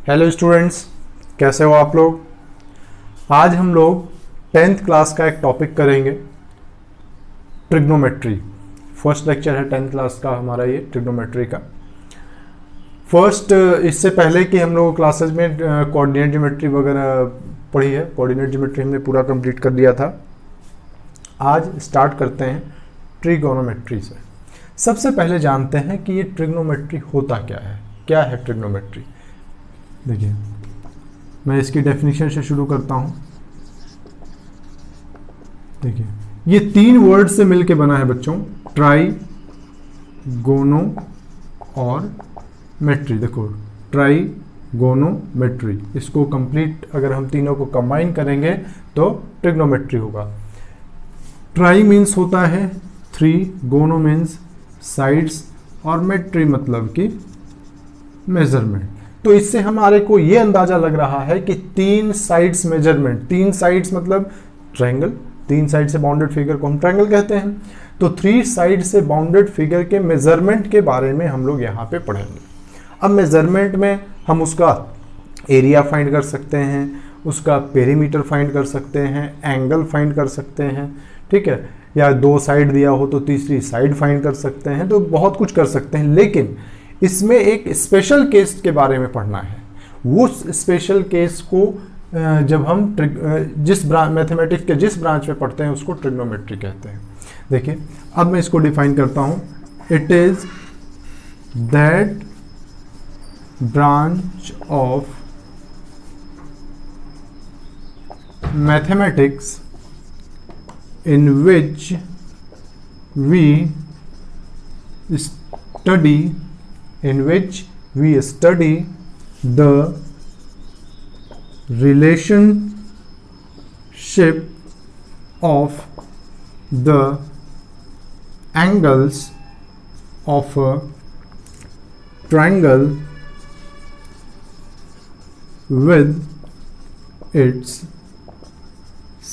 Hello students, कैसे हो आप लोग। आज हम लोग 10th क्लास का एक टॉपिक करेंगे, ट्रिग्नोमेट्री। फर्स्ट लेक्चर है 10th क्लास का हमारा, ये ट्रिग्नोमेट्री का फर्स्ट। इससे पहले कि हम लोग क्लासेस में कोऑर्डिनेट ज्योमेट्री वगैरह पढ़ी है, कोऑर्डिनेट ज्योमेट्री हमने पूरा कंप्लीट कर दिया था। आज स्टार्ट करते हैं ट्रिगोनोमेट्री से। सबसे पहले जानते हैं कि ये ट्रिग्नोमेट्री होता क्या है ट्रिग्नोमेट्री। देखिए, मैं इसकी डेफिनेशन से शुरू करता हूं। देखिए, ये 3 वर्ड से मिलके बना है बच्चों, ट्राई, गोनो और मेट्री। देखो, ट्राई, गोनो, मेट्री, इसको कंप्लीट अगर हम तीनों को कंबाइन करेंगे तो ट्रिग्नोमेट्री होगा। ट्राई मीन्स होता है 3, गोनो मीन्स साइड्स और मेट्री मतलब कि मेजरमेंट। तो इससे हमारे को ये अंदाजा लग रहा है कि 3 साइड्स मेजरमेंट, 3 साइड्स मतलब ट्रायंगल, 3 साइड से बाउंडेड फिगर को हम ट्रायंगल कहते हैं। तो 3 साइड से बाउंडेड फिगर के मेजरमेंट के बारे में हम लोग यहाँ पे पढ़ेंगे। अब मेजरमेंट में हम उसका एरिया फाइंड कर सकते हैं, उसका पेरीमीटर फाइंड कर सकते हैं, एंगल फाइंड कर सकते हैं, ठीक है, या 2 साइड दिया हो तो तीसरी साइड फाइंड कर सकते हैं। तो बहुत कुछ कर सकते हैं, लेकिन इसमें एक स्पेशल केस के बारे में पढ़ना है। वो स्पेशल केस को जब हम जिस मैथमेटिक्स के जिस ब्रांच में पढ़ते हैं उसको ट्रिग्नोमेट्री कहते हैं। देखिए, अब मैं इसको डिफाइन करता हूं। It is that branch of mathematics in which we study the relationship of the angles of a triangle with its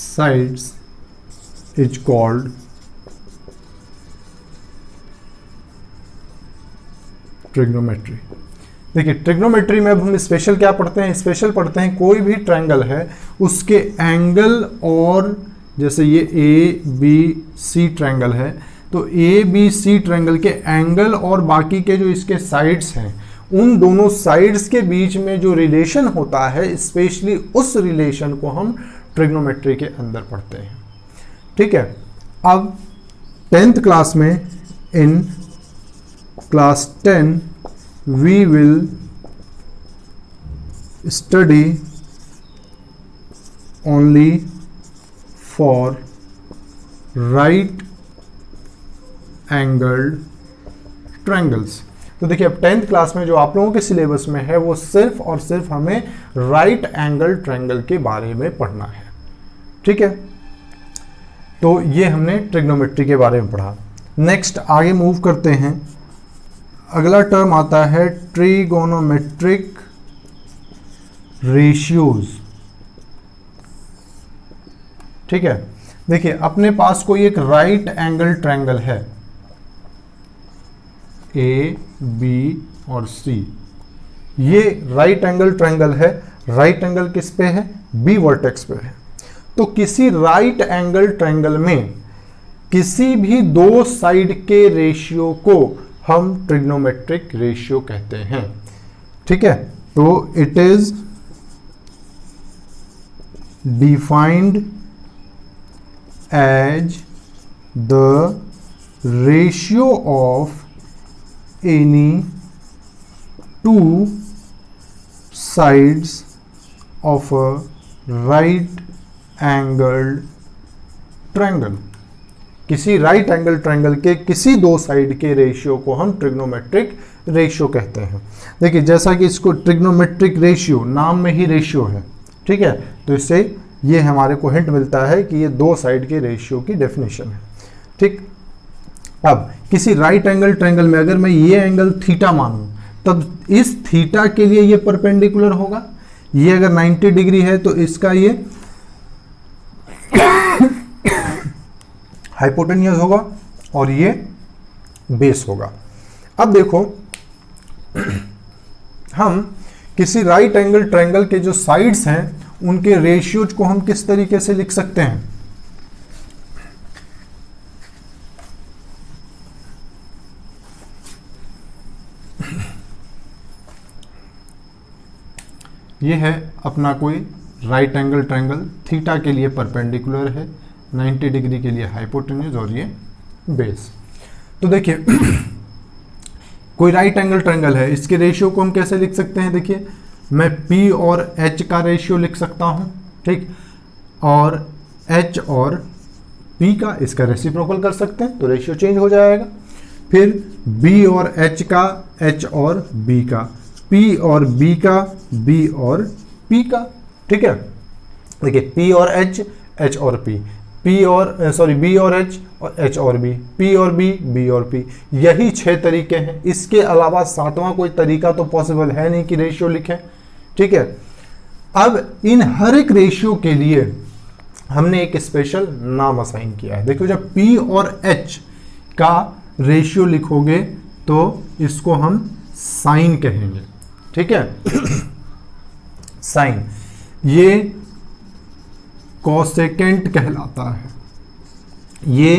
sides is called trigonometry. देखिए, ट्रिग्नोमेट्री में अब हम स्पेशल क्या पढ़ते हैं, स्पेशल पढ़ते हैं कोई भी ट्रायंगल है उसके एंगल, और जैसे ये ए बी सी ट्रायंगल है तो ए बी सी ट्रायंगल के एंगल और बाकी के जो इसके साइड्स हैं उन दोनों साइड्स के बीच में जो रिलेशन होता है, स्पेशली उस रिलेशन को हम ट्रिग्नोमेट्री के अंदर पढ़ते हैं। ठीक है, अब 10th क्लास में, in class 10 we will study only for right angled triangles. तो देखिए, अब 10th क्लास में जो आप लोगों के सिलेबस में है वो सिर्फ और सिर्फ हमें राइट एंगल ट्रायंगल के बारे में पढ़ना है। ठीक है, तो ये हमने ट्रिग्नोमेट्री के बारे में पढ़ा। नेक्स्ट आगे मूव करते हैं। अगला टर्म आता है ट्रिगोनोमेट्रिक रेशियोज। ठीक है, देखिए, अपने पास कोई एक राइट एंगल ट्रायंगल है, ए बी और सी। ये राइट एंगल ट्रायंगल है। राइट एंगल किस पे है, बी वर्टेक्स पे है। तो किसी राइट एंगल ट्रायंगल में किसी भी 2 साइड के रेशियो को हम ट्रिग्नोमेट्रिक रेशियो कहते हैं। ठीक है, तो it is defined as the ratio of any 2 sides of a right angled triangle. किसी राइट एंगल ट्रायंगल के किसी 2 साइड के रेशियो को हम ट्रिग्नोमेट्रिक रेशियो कहते हैं। देखिए, जैसा कि इसको ट्रिग्नोमेट्रिक रेशियो, नाम में ही रेशियो है, ठीक है, तो इससे ये हमारे को हिंट मिलता है कि ये 2 साइड के रेशियो की डेफिनेशन है। ठीक, अब किसी राइट एंगल ट्रायंगल में अगर मैं ये एंगल थीटा मानूं तब इस थीटा के लिए ये परपेंडिकुलर होगा। ये अगर 90 डिग्री है तो इसका ये हाइपोटेन्यूज होगा और ये बेस होगा। अब देखो, हम किसी राइट एंगल ट्रायंगल के जो साइड्स हैं उनके रेशियोज को हम किस तरीके से लिख सकते हैं? ये है अपना कोई राइट एंगल ट्रायंगल, थीटा के लिए परपेंडिकुलर है, 90 डिग्री के लिए हाइपोटेन्यूज और ये बेस। तो देखिए कोई राइट एंगल ट्रायंगल है, इसके रेशियो को हम कैसे लिख सकते हैं? देखिए मैं P और H का रेशियो लिख सकता हूं, ठीक, और H और P का इसका रेसिप्रोकल कर सकते हैं तो रेशियो चेंज हो जाएगा। फिर B और H का, H और B का, P और B का, B और P का, ठीक है। देखिए P और H, H और P, B और H और H और B, P और B, B और P, यही 6 तरीके हैं। इसके अलावा 7वां कोई तरीका तो पॉसिबल है नहीं कि रेशियो लिखें, ठीक है। अब इन हर एक रेशियो के लिए हमने एक स्पेशल नाम असाइन किया है। देखो जब P और H का रेशियो लिखोगे तो इसको हम साइन कहेंगे, ठीक है। साइन, ये कोसेकेंट कहलाता है, ये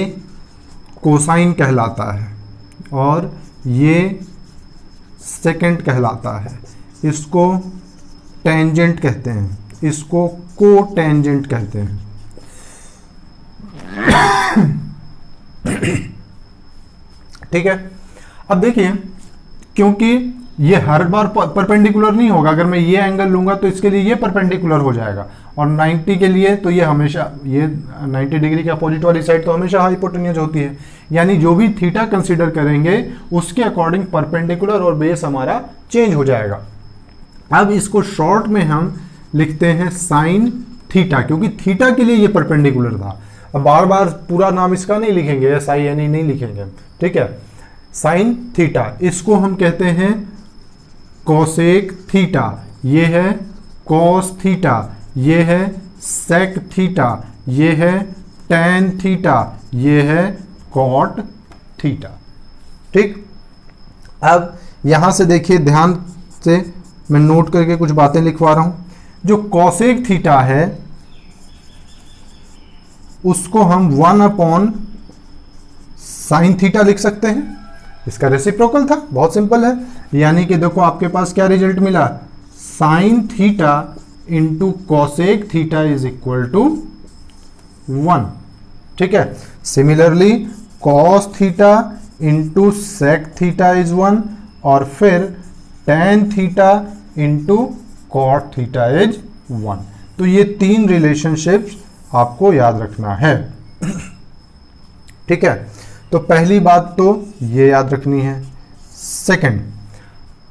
कोसाइन कहलाता है और ये सेकेंड कहलाता है। इसको टेंजेंट कहते हैं, इसको कोटेंजेंट कहते हैं। ठीक है। अब देखिए क्योंकि ये हर बार परपेंडिकुलर नहीं होगा, अगर मैं ये एंगल लूंगा तो इसके लिए ये परपेंडिकुलर हो जाएगा और 90 के लिए तो ये हमेशा, ये 90 डिग्री के अपोजिट वाली साइड तो हमेशा हाइपोटेन्यूज होती है, यानी जो भी थीटा कंसीडर करेंगे उसके अकॉर्डिंग परपेंडिकुलर और बेस हमारा चेंज हो जाएगा। अब इसको शॉर्ट में हम लिखते हैं साइन थीटा, क्योंकि थीटा के लिए ये परपेंडिकुलर था। अब बार बार पूरा नाम इसका नहीं लिखेंगे, SIN नहीं लिखेंगे, ठीक है। साइन थीटा, इसको हम कहते हैं कोसेक थीटा, ये है कॉस थीटा, ये है सेक थीटा, ये है टैन थीटा, ये है कॉट थीटा, ठीक। अब यहां से देखिए ध्यान से मैं नोट करके कुछ बातें लिखवा रहा हूं। जो कोसेक थीटा है उसको हम 1 साइन थीटा लिख सकते हैं, इसका रेसिप्रोकल था, बहुत सिंपल है। यानी कि देखो आपके पास क्या रिजल्ट मिला, sine theta into cosec theta is equal to 1, ठीक है। Similarly cos theta into sec theta is 1 और फिर tan theta into cot theta is 1। तो ये 3 रिलेशनशिप्स आपको याद रखना है, ठीक है। तो पहली बात तो ये याद रखनी है। सेकंड,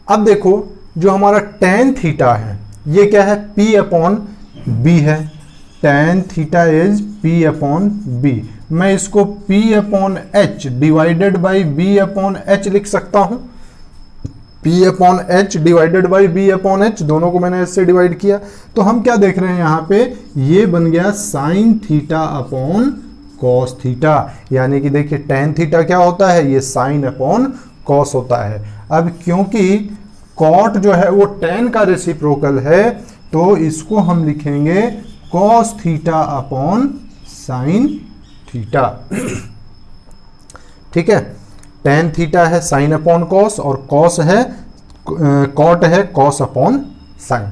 अब देखो जो हमारा टेन थीटा है ये क्या है, P अपॉन B है। Tan theta is P upon B। मैं इसको P upon H divided by B upon H लिख सकता हूं। P upon H divided by B upon H, दोनों को मैंने इससे डिवाइड किया तो हम क्या देख रहे हैं यहां पे, ये बन गया sine theta upon cos theta. यानी कि देखिए टेन थीटा क्या होता है, ये साइन अपॉन कॉस होता है। अब क्योंकि कॉट जो है वो टेन का रेसिप्रोकल है तो इसको हम लिखेंगे cos theta upon sine theta, ठीक है। टेन थीटा है साइन अपॉन कॉस और कॉस है, कॉट है कॉस अपॉन साइन।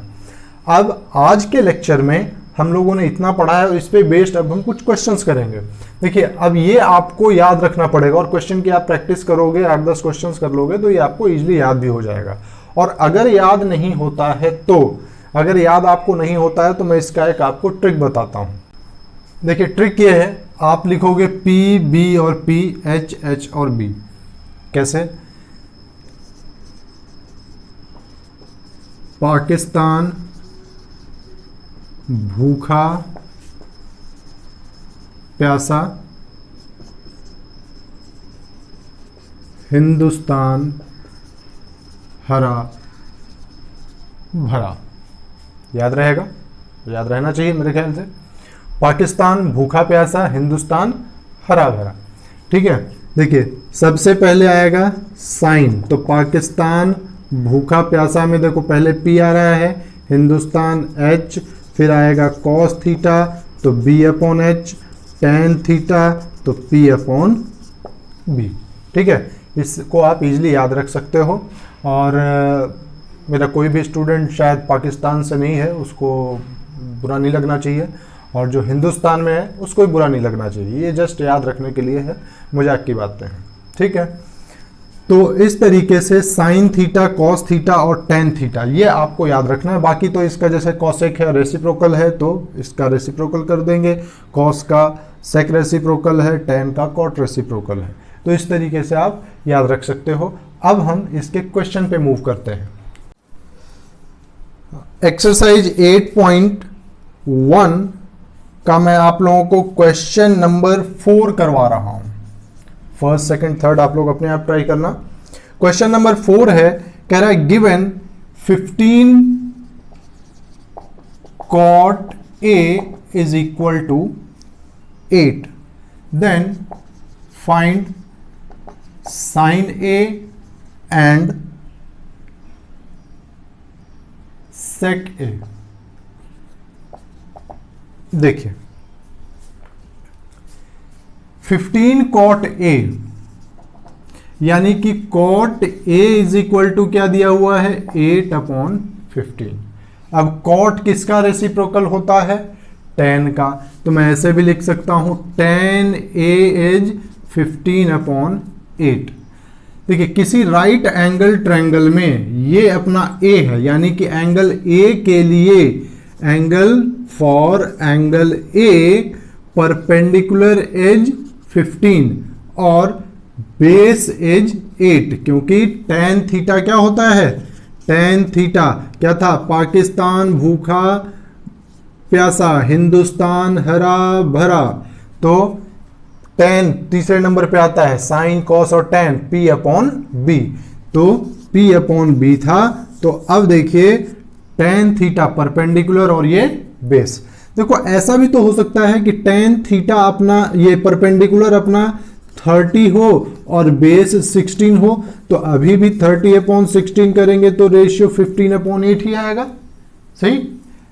अब आज के लेक्चर में हम लोगों ने इतना पढ़ा है और इस पे बेस्ड अब हम कुछ क्वेश्चंस करेंगे। देखिए अब ये आपको याद रखना पड़ेगा और क्वेश्चन की आप प्रैक्टिस करोगे, 8-10 क्वेश्चंस कर लोगे तो ये आपको इजीली याद भी हो जाएगा। और अगर याद नहीं होता है तो, अगर याद आपको नहीं होता है तो मैं इसका एक आपको ट्रिक बताता हूं। देखिए ट्रिक ये है, आप लिखोगे P, B और P, H, H और B। कैसे? पाकिस्तान भूखा प्यासा, हिंदुस्तान हरा भरा। याद रहेगा? याद रहना चाहिए मेरे ख्याल से। पाकिस्तान भूखा प्यासा, हिंदुस्तान हरा भरा, ठीक है। देखिए सबसे पहले आएगा साइन, तो पाकिस्तान भूखा प्यासा में देखो पहले P आ रहा है, हिंदुस्तान H, फिर आएगा कॉस थीटा तो B upon H, tan theta तो P अपॉन B। ठीक है, इसको आप इजीली याद रख सकते हो। और मेरा कोई भी स्टूडेंट शायद पाकिस्तान से नहीं है, उसको बुरा नहीं लगना चाहिए, और जो हिंदुस्तान में है उसको भी बुरा नहीं लगना चाहिए। ये जस्ट याद रखने के लिए है, मजाक की बातें हैं। ठीक है, तो इस तरीके से साइन थीटा, कॉस थीटा और टेन थीटा ये आपको याद रखना है। बाकी तो इसका जैसे कॉसेक है रेसिप्रोकल है तो इसका रेसिप्रोकल कर देंगे, कॉस का सेक रेसिप्रोकल है, टेन का कॉट रेसिप्रोकल है। तो इस तरीके से आप याद रख सकते हो। अब हम इसके क्वेश्चन पे मूव करते हैं। एक्सरसाइज 8.1 का मैं आप लोगों को क्वेश्चन नंबर 4 करवा रहा हूं। फर्स्ट, सेकंड, थर्ड आप लोग अपने आप ट्राई करना। क्वेश्चन नंबर 4 है, कह रहा है given 15 cot A is equal to 8, then find sin A and sec A। देखिए 15 cot A यानी कि cot A is equal to क्या दिया हुआ है 8 अपॉन 15। अब cot किसका रेसिप्रोकल होता है, tan का, तो मैं ऐसे भी लिख सकता हूं tan A इज 15 अपॉन 8। देखिए किसी राइट एंगल ट्रायंगल में ये अपना A है, यानी कि एंगल A के लिए angle for angle A perpendicular as 15 और बेस एज 8, क्योंकि tan थीटा क्या होता है, tan थीटा क्या था, पाकिस्तान भूखा प्यासा, हिंदुस्तान हरा भरा, तो tan तीसरे नंबर पे आता है, साइन कॉस और tan P अपॉन B, तो P अपॉन B था। तो अब देखिए tan थीटा परपेंडिकुलर और ये बेस। देखो ऐसा भी तो हो सकता है कि tan थीटा अपना ये परपेंडिकुलर अपना 30 हो और बेस 16 हो, तो अभी भी 30 अपॉन 16 करेंगे तो रेशियो 15 अपॉन 8 ही आएगा। सही,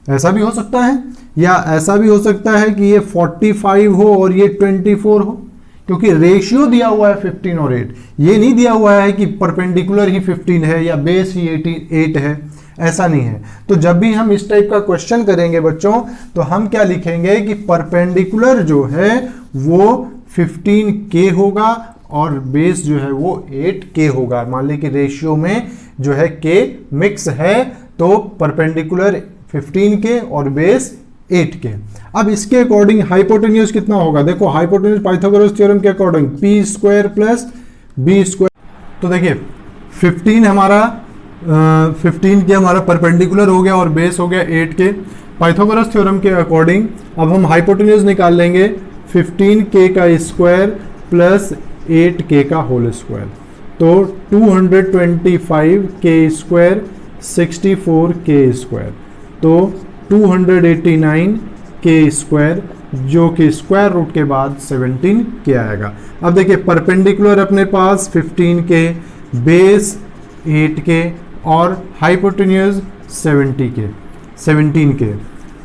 ऐसा भी हो सकता है, या ऐसा भी हो सकता है कि ये 45 हो और ये 24 हो, क्योंकि रेशियो दिया हुआ है 15 और 8, ये नहीं दिया हुआ है कि परपेंडिकुलर ही 15 है या बेस ही 8 है, ऐसा नहीं है। तो जब भी हम इस टाइप का क्वेश्चन करेंगे बच्चों, तो हम क्या लिखेंगे कि परपेंडिकुलर जो है वो 15K होगा और बेस जो है वो 8K होगा। मान ली कि रेशियो में जो है K मिक्स है, तो परपेंडिकुलर 15K और बेस 8K। अब इसके अकॉर्डिंग हाइपोटेन्यूज कितना होगा, देखो हाइपोटेन्यूज पाइथागोरस थ्योरम के according p square plus b square. तो देखिए 15 हमारा 15K हमारा परपेंडिकुलर हो गया और बेस हो गया 8K। पाइथागोरस थ्योरम के अकॉर्डिंग अब हम हाइपोटेन्यूज निकाल लेंगे 15K का स्क्वायर प्लस 8K का होल स्क्वायर, तो 225K स्क्वायर 64K स्क्वायर, तो 289K स्क्वायर, जो कि स्क्वायर रूट के बाद 17K आएगा। अब देखिए परपेंडिकुलर अपने पास 15K, बेस 8K और हाइपोटेन्यूज 17K।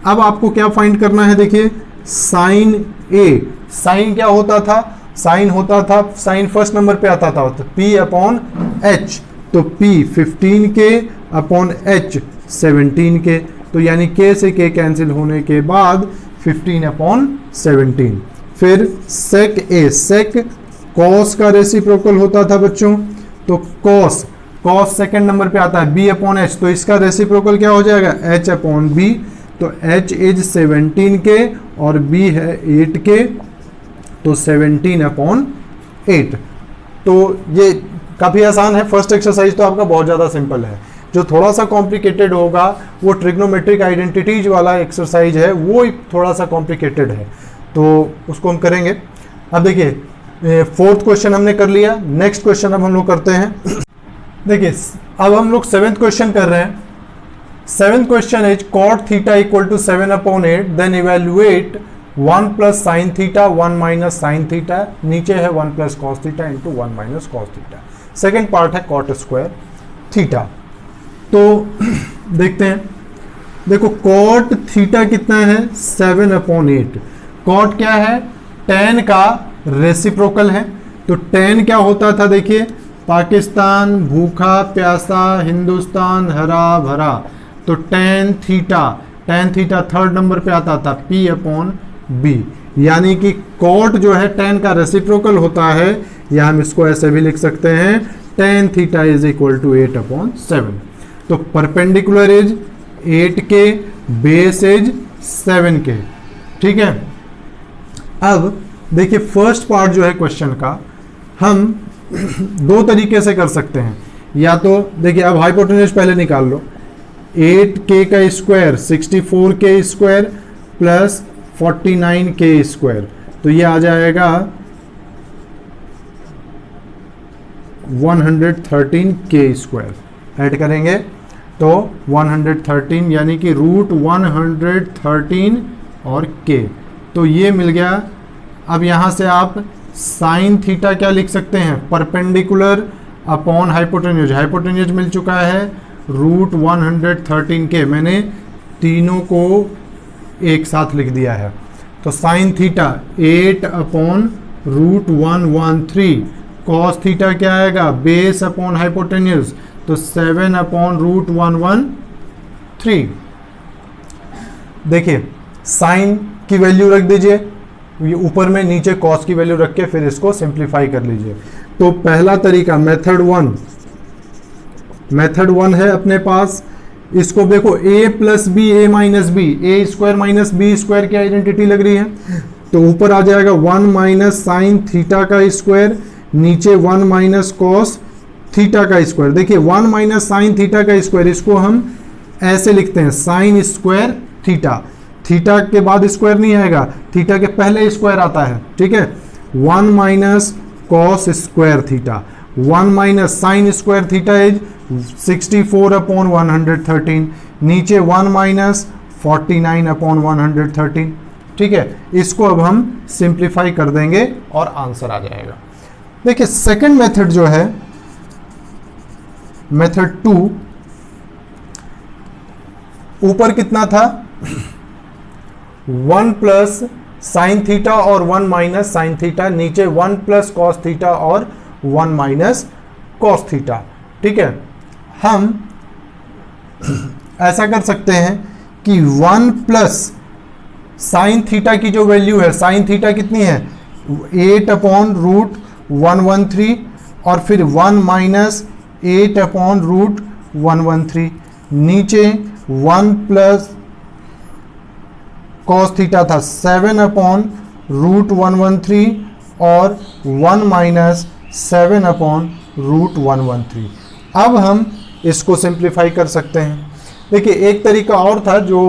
अब आपको क्या फाइंड करना है, देखिए साइन A, साइन क्या होता था, साइन होता था, साइन फर्स्ट नंबर पे आता था, तो P अपॉन H, तो P 15K upon H 17K, तो यानी K से K कैंसिल होने के बाद 15 अपॉन 17। फिर सेक A, सेक कॉस का रेसिप्रोकल होता था बच्चों, तो कॉस सेकंड नंबर पे आता है B अपॉन H, तो इसका रेसिप्रोकल क्या हो जाएगा H अपॉन B, तो H इज 17K और B है 8K, तो 17 अपॉन 8। तो ये काफ़ी आसान है। फर्स्ट एक्सरसाइज तो आपका बहुत ज़्यादा सिंपल है। जो थोड़ा सा कॉम्प्लिकेटेड होगा वो ट्रिग्नोमेट्रिक आइडेंटिटीज वाला एक्सरसाइज है, वो थोड़ा सा कॉम्प्लिकेटेड है, तो उसको हम करेंगे। अब देखिए फोर्थ क्वेश्चन हमने कर लिया, नेक्स्ट क्वेश्चन अब हम लोग करते हैं। देखिए अब हम लोग 7th क्वेश्चन कर रहे हैं। 7th question is cot theta equal to 7 upon 8, then evaluate 1 plus sine theta 1 minus sine theta, नीचे है 1 plus cos theta into 1 minus cos theta. Second part है cot स्क्वायर थीटा। तो देखते हैं, देखो कॉट थीटा कितना है 7/8। कॉट क्या है, tan का रेसिप्रोकल है। तो tan क्या होता था, देखिए पाकिस्तान भूखा प्यासा, हिंदुस्तान हरा भरा। तो tan थीटा थर्ड नंबर पे आता था P/B, यानी कि कॉट जो है tan का रेसिप्रोकल होता है, या हम इसको ऐसे भी लिख सकते हैं tan theta is equal to 8/7। तो perpendicular as 8K, base as 7K। ठीक है, अब देखिए फर्स्ट पार्ट जो है क्वेश्चन का हम दो तरीके से कर सकते हैं। या तो देखिए अब हाइपोटेन्यूज पहले निकाल लो, 8K का square 64K square plus 49K square, तो ये आ जाएगा 113K स्क्वायर। ऐड करेंगे तो 113 यानी कि रूट 113 और K, तो ये मिल गया। अब यहाँ से आप साइन थीटा क्या लिख सकते हैं, परपेंडिकुलर अपॉन हाइपोटेन्यूज। हाइपोटेन्यूज मिल चुका है रूट 113K, मैंने तीनों को एक साथ लिख दिया है। तो साइन थीटा 8/√113, कॉस थीटा क्या आएगा, बेस अपॉन हाइपोटेन्यूज, तो 7/√113। देखिए साइन की वैल्यू रख दीजिए ये ऊपर में, नीचे कॉस की वैल्यू रख के फिर इसको सिंप्लीफाई कर लीजिए। तो पहला तरीका मेथड वन है अपने पास, इसको देखो a plus B A minus B, A square minus B square की आइडेंटिटी लग रही है। तो ऊपर आ जाएगा 1 माइनस साइन थीटा का स्क्वायर, नीचे 1 माइनस कॉस थीटा का स्क्वायर। देखिए 1 माइनस साइन थीटा का स्क्वायर, इसको हम ऐसे लिखते हैं साइन स्क्वायर थीटा। थीटा के बाद स्क्वायर नहीं आएगा, थीटा के पहले स्क्वायर आता है। ठीक है, 1 minus cos square theta, 1 minus sine square theta is 64/113, नीचे 1 माइनस 49/113। ठीक है, इसको अब हम सिंप्लीफाई कर देंगे और आंसर आ जाएगा। देखिए सेकंड मेथड जो है मेथड 2, ऊपर कितना था 1 प्लस साइन थीटा और 1 माइनस साइन थीटा, नीचे 1 प्लस कॉस थीटा और 1 माइनस कॉस थीटा। ठीक है, हम ऐसा कर सकते हैं कि 1 प्लस साइन थीटा की जो वैल्यू है, साइन थीटा कितनी है 8/√113, और फिर 1 माइनस 8/√113, नीचे 1 प्लस कॉस थीटा था 7/√113 और 1 माइनस 7/√113। अब हम इसको सिंप्लीफाई कर सकते हैं। देखिए एक तरीका और था जो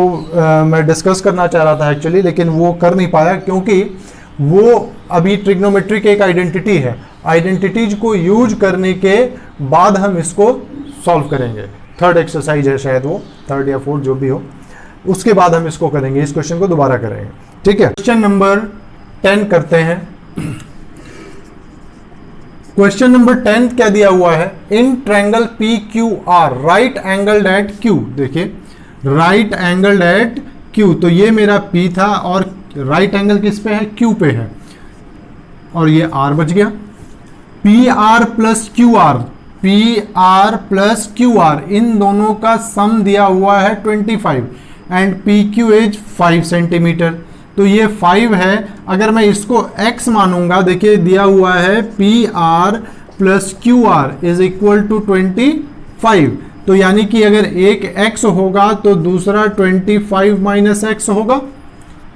मैं डिस्कस करना चाह रहा था एक्चुअली, लेकिन वो कर नहीं पाया क्योंकि वो अभी ट्रिग्नोमेट्री की एक आइडेंटिटी है। आइडेंटिटीज को यूज करने के बाद हम इसको सॉल्व करेंगे। थर्ड एक्सरसाइज है शायद वो, थर्ड या फोर्थ जो भी हो, उसके बाद हम इसको करेंगे, इस क्वेश्चन को दोबारा करेंगे। ठीक है, क्वेश्चन नंबर 10 करते हैं। क्वेश्चन नंबर 10 क्या दिया हुआ है, in triangle PQR right angled at Q। देखिए राइट एंगल्ड एट Q, तो ये मेरा P था और राइट एंगल किस पे है, Q पे है, और ये R बच गया। PR प्लस QR, इन दोनों का सम दिया हुआ है 25 एंड PQ इज 5 सेंटीमीटर, तो ये 5 है। अगर मैं इसको x मानूंगा, देखिए दिया हुआ है PR plus QR is equal to 25, तो यानी कि अगर एक x होगा तो दूसरा 25 माइनस x होगा।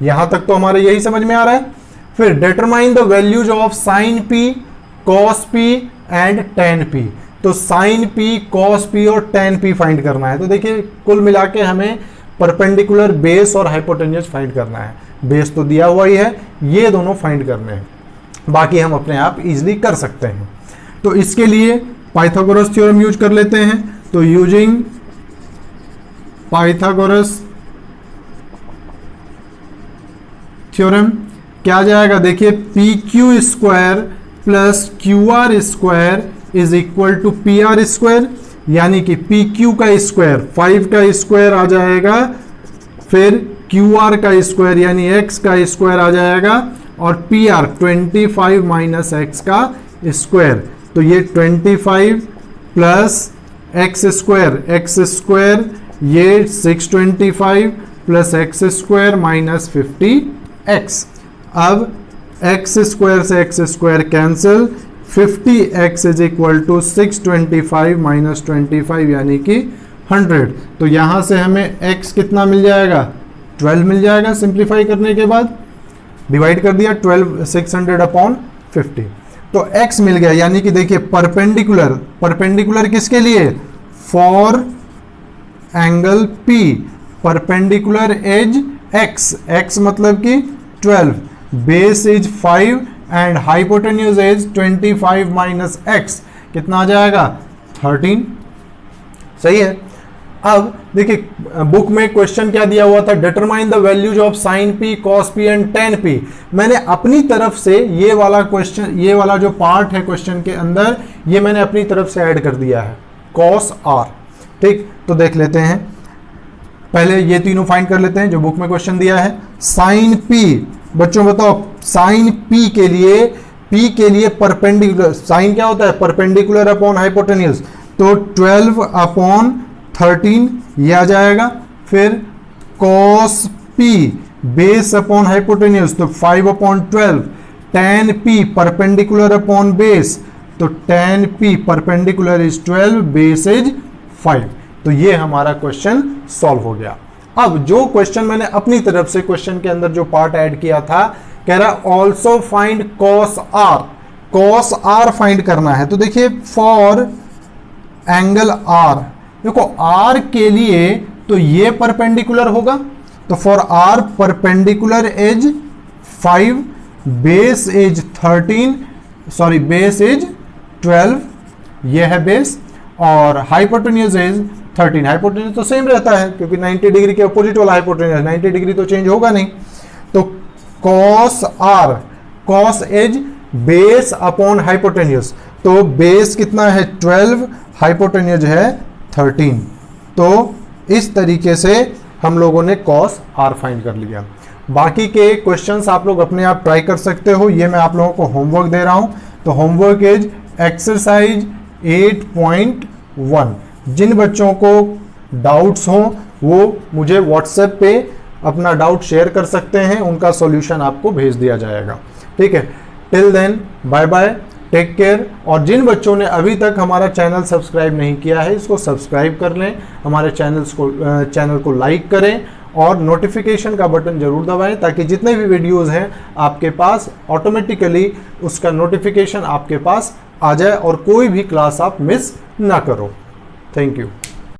यहां तक तो हमारे यही समझ में आ रहा है। फिर determine the values of sine P, cos P and tan P। तो साइन P, कॉस P और tan P फाइंड करना है। तो देखिए कुल मिला के हमें परपेंडिकुलर बेस और हाइपोटेन्यूज फाइंड करना है। बेस तो दिया हुआ ही है, ये दोनों फाइंड करने हैं, बाकी हम अपने आप इजीली कर सकते हैं। तो इसके लिए पाइथागोरस थ्योरम यूज कर लेते हैं। तो यूजिंग पाइथागोरस थ्योरम क्या आ जाएगा, देखिए PQ square plus QR square is equal to PR square. यानी कि पी क्यू का स्क्वायर 5 का स्क्वायर आ जाएगा, फिर क्यू आर का स्क्वायर यानी एक्स का स्क्वायर आ जाएगा, और पी आर 25 माइनस एक्स का स्क्वायर। तो ये 25 प्लस एक्स स्क्वायर ये 625 plus x square minus 50x। अब एक्स स्क्वायर से x square cancel, 50x is equal to 625 minus 25 यानी कि 100। तो यहां से हमें x कितना मिल जाएगा, 12 मिल जाएगा। सिंप्लीफाई करने के बाद डिवाइड कर दिया 12 600 अपॉन 50, तो x मिल गया। यानी कि देखिए परपेंडिकुलर किसके लिए, for angle P, perpendicular as x मतलब कि 12, base is 5 and hypotenuse is 25 minus x, कितना आ जाएगा 13। सही है। अब देखिए बुक में क्वेश्चन क्या दिया हुआ था, determine the values of sine p, cos p and tan p। मैंने अपनी तरफ से ये वाला क्वेश्चन, ये वाला जो पार्ट है क्वेश्चन के अंदर, ये मैंने अपनी तरफ से ऐड कर दिया है, cos r। ठीक, तो देख लेते हैं, पहले ये तीनों फाइंड कर लेते हैं जो बुक में क्वेश्चन दिया है। साइन p, बच्चों बताओ साइन p के लिए परपेंडिकुलर, साइन क्या होता है, परपेंडिकुलर अपॉन हाइपोटेन्यूज, तो 12 अपॉन 13 ये आ जाएगा। फिर cos p base upon hypotenuse, तो 5 upon 12, tan p perpendicular upon base, तो tan p perpendicular is 12, base is 5। तो ये हमारा क्वेश्चन सॉल्व हो गया। अब जो क्वेश्चन मैंने अपनी तरफ से क्वेश्चन के अंदर जो पार्ट ऐड किया था, कह रहा also find cos r find करना है। तो देखिए फॉर एंगल r, देखो r के लिए तो ये परपेंडिकुलर होगा, तो for r perpendicular as 5, base as 13, sorry base as 12, ये है बेस, और हाइपोटेन्यूज एज 13। हाइपोटेन्यूज तो सेम रहता है क्योंकि 90 डिग्री के अपोजिट वाला हाइपोटेन्यूज, 90 डिग्री तो चेंज होगा नहीं। तो cos r, cos as base upon hypotenuse, तो बेस कितना है 12, हाइपोटेन्यूज है 13। तो इस तरीके से हम लोगों ने cos r फाइंड कर लिया। बाकी के क्वेश्चंस आप लोग अपने आप ट्राई कर सकते हो, ये मैं आप लोगों को होमवर्क दे रहा हूं। तो होमवर्क इज एक्सरसाइज 8.1। जिन बच्चों को डाउट्स हों वो मुझे व्हाट्सएप पे अपना डाउट शेयर कर सकते हैं, उनका सॉल्यूशन आपको भेज दिया जाएगा। ठीक है, till then bye bye, take care. और जिन बच्चों ने अभी तक हमारा चैनल सब्सक्राइब नहीं किया है, इसको सब्सक्राइब कर लें, हमारे चैनल को लाइक करें और नोटिफिकेशन का बटन जरूर दबाएं, ताकि जितने भी वीडियोस हैं आपके पास ऑटोमेटिकली उसका नोटिफिकेशन आपके पास आ जाए और कोई भी क्लास आप मिस ना करो। Thank you.